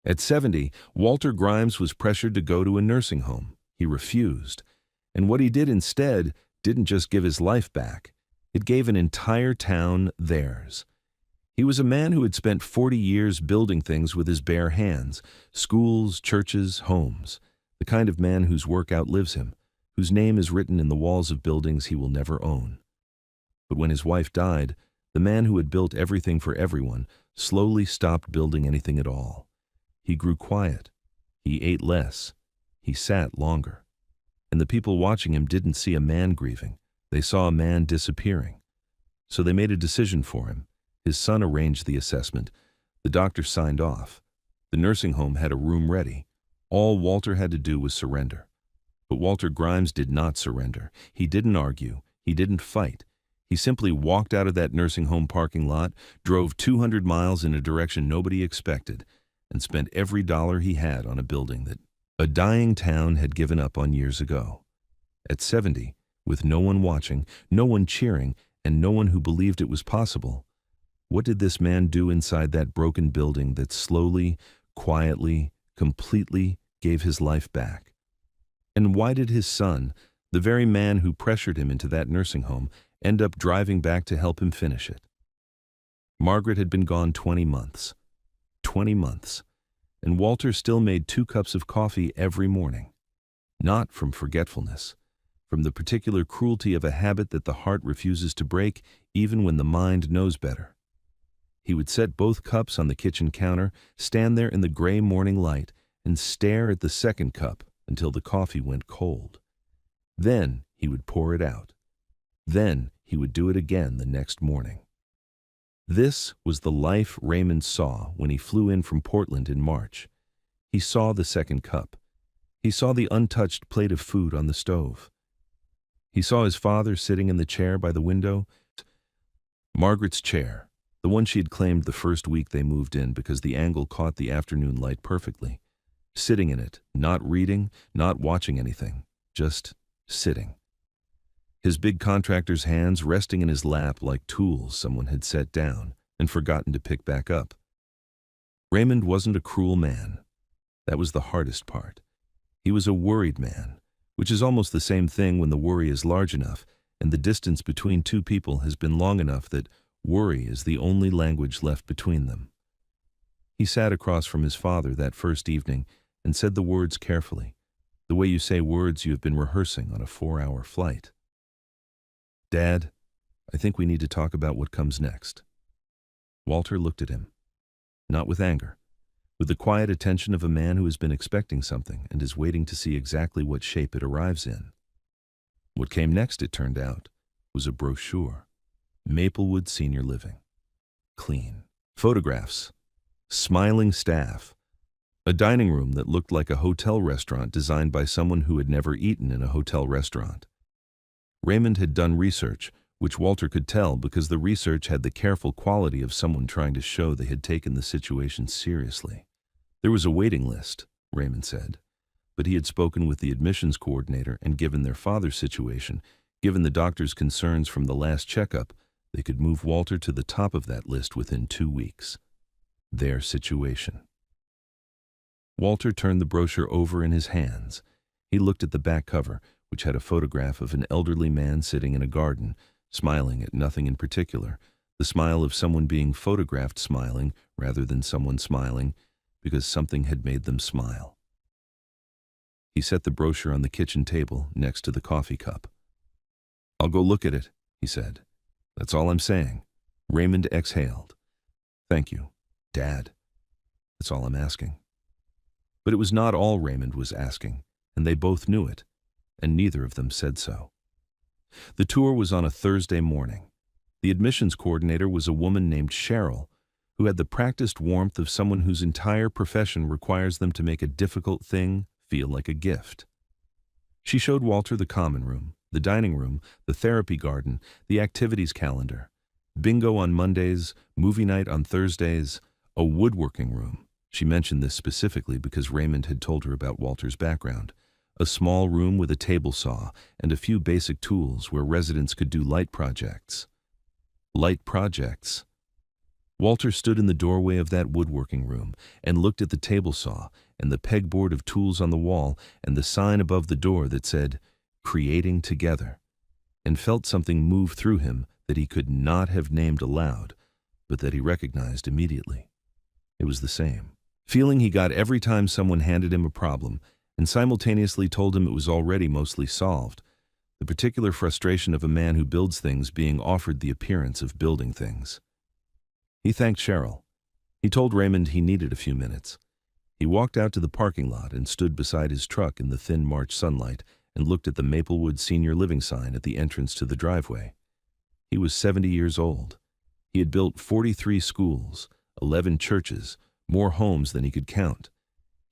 At 70, Walter Grimes was pressured to go to a nursing home. He refused. And what he did instead didn't just give his life back. It gave an entire town theirs. He was a man who had spent 40 years building things with his bare hands: schools, churches, homes. The kind of man whose work outlives him, whose name is written in the walls of buildings he will never own. But when his wife died, the man who had built everything for everyone slowly stopped building anything at all. He grew quiet. He ate less. He sat longer. And the people watching him didn't see a man grieving. They saw a man disappearing. So they made a decision for him. His son arranged the assessment. The doctor signed off. The nursing home had a room ready. All Walter had to do was surrender. But Walter Grimes did not surrender. He didn't argue. He didn't fight. He simply walked out of that nursing home parking lot, drove 200 miles in a direction nobody expected, and spent every dollar he had on a building that a dying town had given up on years ago. At 70, with no one watching, no one cheering, and no one who believed it was possible, what did this man do inside that broken building that slowly, quietly, completely gave his life back? And why did his son, the very man who pressured him into that nursing home, end up driving back to help him finish it? Margaret had been gone 20 months. 20 months. And Walter still made 2 cups of coffee every morning. Not from forgetfulness, from the particular cruelty of a habit that the heart refuses to break even when the mind knows better. He would set both cups on the kitchen counter, stand there in the gray morning light, and stare at the second cup until the coffee went cold. Then he would pour it out. Then he would do it again the next morning. This was the life Raymond saw when he flew in from Portland in March. He saw the second cup. He saw the untouched plate of food on the stove. He saw his father sitting in the chair by the window. Margaret's chair, the one she had claimed the first week they moved in because the angle caught the afternoon light perfectly. Sitting in it, not reading, not watching anything, just sitting. His big contractor's hands resting in his lap like tools someone had set down and forgotten to pick back up. Raymond wasn't a cruel man. That was the hardest part. He was a worried man, which is almost the same thing when the worry is large enough and the distance between two people has been long enough that worry is the only language left between them. He sat across from his father that first evening and said the words carefully, the way you say words you have been rehearsing on a 4-hour flight. "Dad, I think we need to talk about what comes next." Walter looked at him, not with anger, with the quiet attention of a man who has been expecting something and is waiting to see exactly what shape it arrives in. What came next, it turned out, was a brochure. Maplewood Senior Living. Clean. Photographs. Smiling staff. A dining room that looked like a hotel restaurant designed by someone who had never eaten in a hotel restaurant. Raymond had done research, which Walter could tell because the research had the careful quality of someone trying to show they had taken the situation seriously. There was a waiting list, Raymond said, but he had spoken with the admissions coordinator and given their father's situation, given the doctor's concerns from the last checkup, they could move Walter to the top of that list within 2 weeks. Their situation. Walter turned the brochure over in his hands. He looked at the back cover, which had a photograph of an elderly man sitting in a garden, smiling at nothing in particular, the smile of someone being photographed smiling rather than someone smiling because something had made them smile. He set the brochure on the kitchen table next to the coffee cup. "I'll go look at it," he said. "That's all I'm saying." Raymond exhaled. "Thank you, Dad. That's all I'm asking." But it was not all Raymond was asking, and they both knew it, and neither of them said so. The tour was on a Thursday morning. The admissions coordinator was a woman named Cheryl, who had the practiced warmth of someone whose entire profession requires them to make a difficult thing feel like a gift. She showed Walter the common room, the dining room, the therapy garden, the activities calendar, bingo on Mondays, movie night on Thursdays, a woodworking room. She mentioned this specifically because Raymond had told her about Walter's background. A small room with a table saw and a few basic tools where residents could do light projects. Light projects. Walter stood in the doorway of that woodworking room and looked at the table saw and the pegboard of tools on the wall and the sign above the door that said, "Creating Together," and felt something move through him that he could not have named aloud, but that he recognized immediately. It was the same feeling he got every time someone handed him a problem and simultaneously told him it was already mostly solved, the particular frustration of a man who builds things being offered the appearance of building things. He thanked Cheryl. He told Raymond he needed a few minutes. He walked out to the parking lot and stood beside his truck in the thin March sunlight and looked at the Maplewood Senior Living sign at the entrance to the driveway. He was 70 years old. He had built 43 schools, 11 churches, more homes than he could count.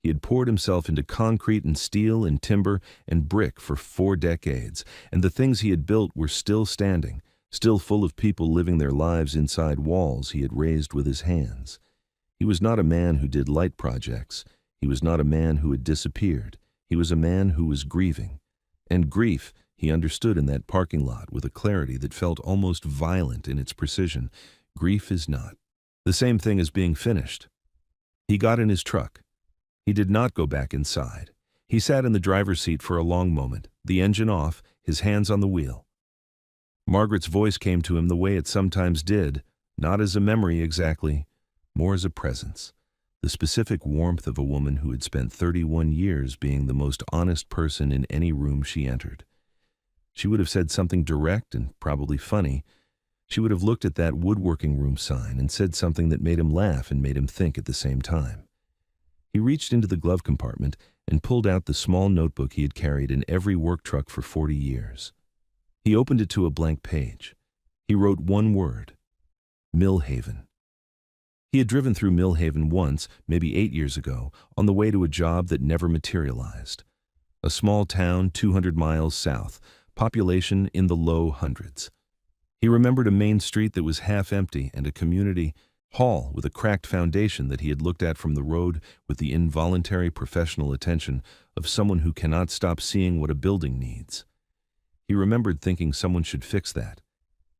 He had poured himself into concrete and steel and timber and brick for 4 decades, and the things he had built were still standing, still full of people living their lives inside walls he had raised with his hands. He was not a man who did light projects. He was not a man who had disappeared. He was a man who was grieving. And grief, he understood in that parking lot with a clarity that felt almost violent in its precision. Grief is not the same thing as being finished. He got in his truck. He did not go back inside. He sat in the driver's seat for a long moment, the engine off, his hands on the wheel. Margaret's voice came to him the way it sometimes did, not as a memory exactly, more as a presence, the specific warmth of a woman who had spent 31 years being the most honest person in any room she entered. She would have said something direct and probably funny. She would have looked at that woodworking room sign and said something that made him laugh and made him think at the same time. He reached into the glove compartment and pulled out the small notebook he had carried in every work truck for 40 years. He opened it to a blank page. He wrote one word: Millhaven. He had driven through Millhaven once, maybe 8 years ago, on the way to a job that never materialized. A small town 200 miles south, population in the low hundreds. He remembered a main street that was half empty and a community hall with a cracked foundation that he had looked at from the road with the involuntary professional attention of someone who cannot stop seeing what a building needs. He remembered thinking someone should fix that.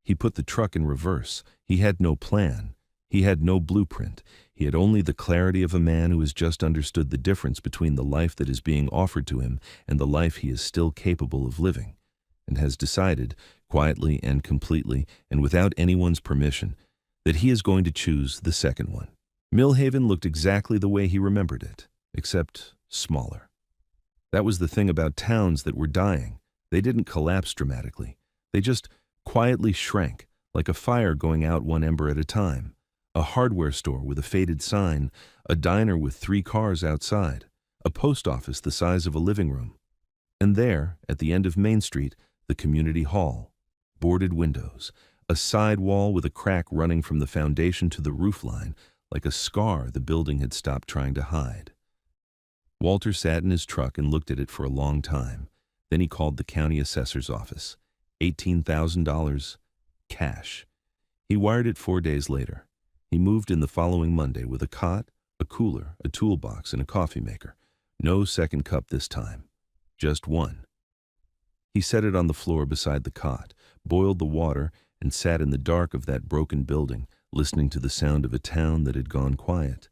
He put the truck in reverse. He had no plan. He had no blueprint. He had only the clarity of a man who has just understood the difference between the life that is being offered to him and the life he is still capable of living, and has decided, quietly and completely and without anyone's permission, that he is going to choose the second one. Millhaven looked exactly the way he remembered it, except smaller. That was the thing about towns that were dying. They didn't collapse dramatically. They just quietly shrank, like a fire going out one ember at a time. A hardware store with a faded sign, a diner with 3 cars outside, a post office the size of a living room. And there, at the end of Main Street, the community hall, boarded windows, a side wall with a crack running from the foundation to the roofline, like a scar the building had stopped trying to hide. Walter sat in his truck and looked at it for a long time. Then he called the county assessor's office. $18,000, cash. He wired it 4 days later. He moved in the following Monday with a cot, a cooler, a toolbox, and a coffee maker. No second cup this time, just one. He set it on the floor beside the cot, boiled the water, and sat in the dark of that broken building, listening to the sound of a town that had gone quiet,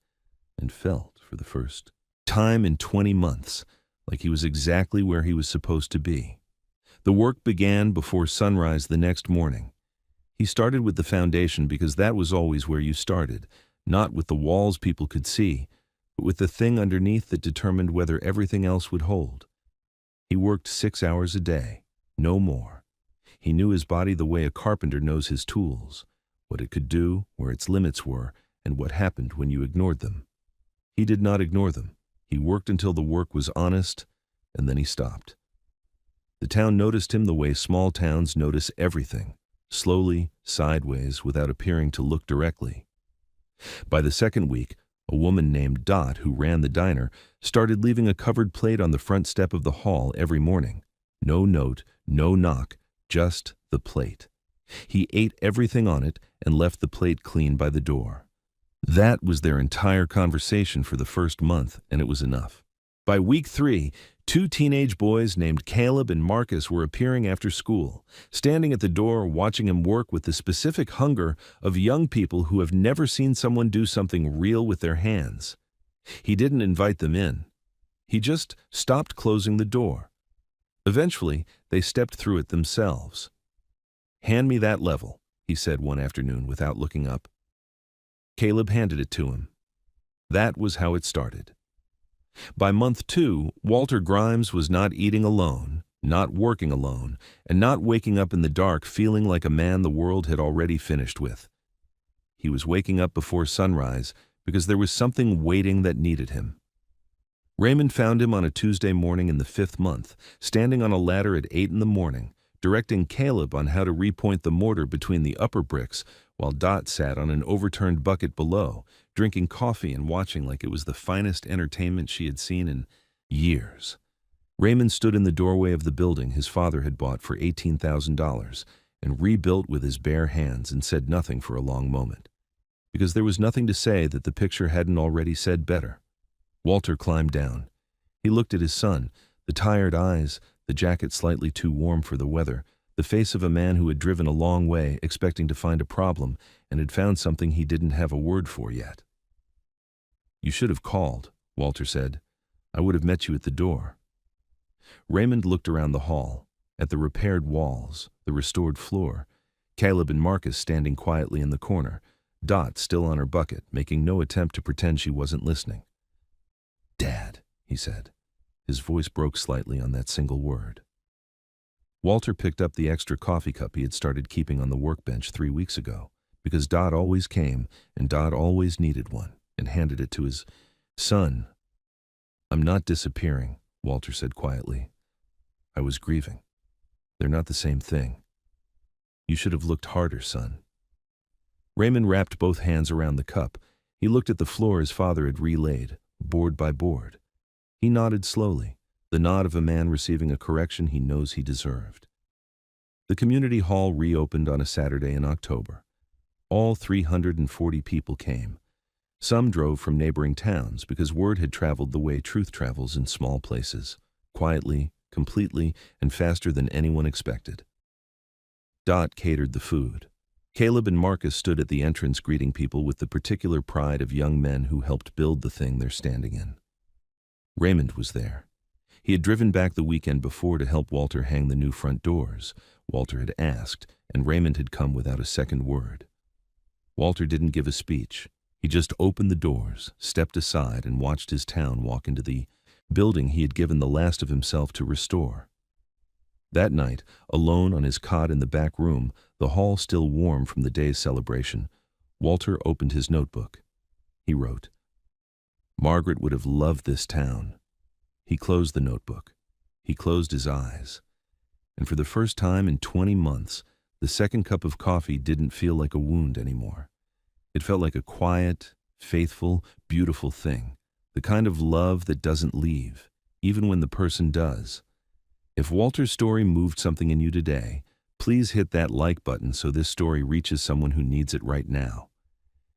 and felt, for the first time in 20 months, like he was exactly where he was supposed to be. The work began before sunrise the next morning. He started with the foundation because that was always where you started, not with the walls people could see, but with the thing underneath that determined whether everything else would hold. He worked 6 hours a day, no more. He knew his body the way a carpenter knows his tools, what it could do, where its limits were, and what happened when you ignored them. He did not ignore them. He worked until the work was honest, and then he stopped. The town noticed him the way small towns notice everything, slowly, sideways, without appearing to look directly. By the second week, a woman named Dot, who ran the diner, started leaving a covered plate on the front step of the hall every morning. No note, no knock, just the plate. He ate everything on it and left the plate clean by the door. That was their entire conversation for the first month, and it was enough. By week 3, two teenage boys named Caleb and Marcus were appearing after school, standing at the door watching him work with the specific hunger of young people who have never seen someone do something real with their hands. He didn't invite them in. He just stopped closing the door. Eventually, they stepped through it themselves. "Hand me that level," he said one afternoon without looking up. Caleb handed it to him. That was how it started. By month 2, Walter Grimes was not eating alone, not working alone, and not waking up in the dark feeling like a man the world had already finished with. He was waking up before sunrise because there was something waiting that needed him. Raymond found him on a Tuesday morning in the 5th month, standing on a ladder at 8 in the morning, directing Caleb on how to repoint the mortar between the upper bricks, while Dot sat on an overturned bucket below, drinking coffee and watching like it was the finest entertainment she had seen in years. Raymond stood in the doorway of the building his father had bought for $18,000 and rebuilt with his bare hands, and said nothing for a long moment, because there was nothing to say that the picture hadn't already said better. Walter climbed down. He looked at his son, the tired eyes, the jacket slightly too warm for the weather, the face of a man who had driven a long way expecting to find a problem and had found something he didn't have a word for yet. "You should have called," Walter said. "I would have met you at the door." Raymond looked around the hall, at the repaired walls, the restored floor, Caleb and Marcus standing quietly in the corner, Dot still on her bucket, making no attempt to pretend she wasn't listening. "Dad," he said. His voice broke slightly on that single word. Walter picked up the extra coffee cup he had started keeping on the workbench 3 weeks ago, because Dot always came and Dot always needed one, and handed it to his son. "I'm not disappearing," Walter said quietly. "I was grieving. They're not the same thing. You should have looked harder, son." Raymond wrapped both hands around the cup. He looked at the floor his father had relaid, board by board. He nodded slowly, the nod of a man receiving a correction he knows he deserved. The community hall reopened on a Saturday in October. All 340 people came. Some drove from neighboring towns because word had traveled the way truth travels in small places, quietly, completely, and faster than anyone expected. Dot catered the food. Caleb and Marcus stood at the entrance greeting people with the particular pride of young men who helped build the thing they're standing in. Raymond was there. He had driven back the weekend before to help Walter hang the new front doors. Walter had asked, and Raymond had come without a second word. Walter didn't give a speech. He just opened the doors, stepped aside, and watched his town walk into the building he had given the last of himself to restore. That night, alone on his cot in the back room, the hall still warm from the day's celebration, Walter opened his notebook. He wrote, "Margaret would have loved this town." He closed the notebook. He closed his eyes. And for the first time in 20 months, the second cup of coffee didn't feel like a wound anymore. It felt like a quiet, faithful, beautiful thing, the kind of love that doesn't leave, even when the person does. If Walter's story moved something in you today, please hit that like button so this story reaches someone who needs it right now.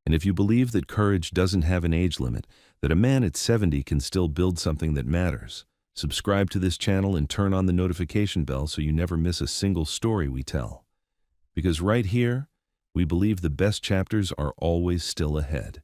And if you believe that courage doesn't have an age limit, that a man at 70 can still build something that matters, subscribe to this channel and turn on the notification bell so you never miss a single story we tell. Because right here, we believe the best chapters are always still ahead.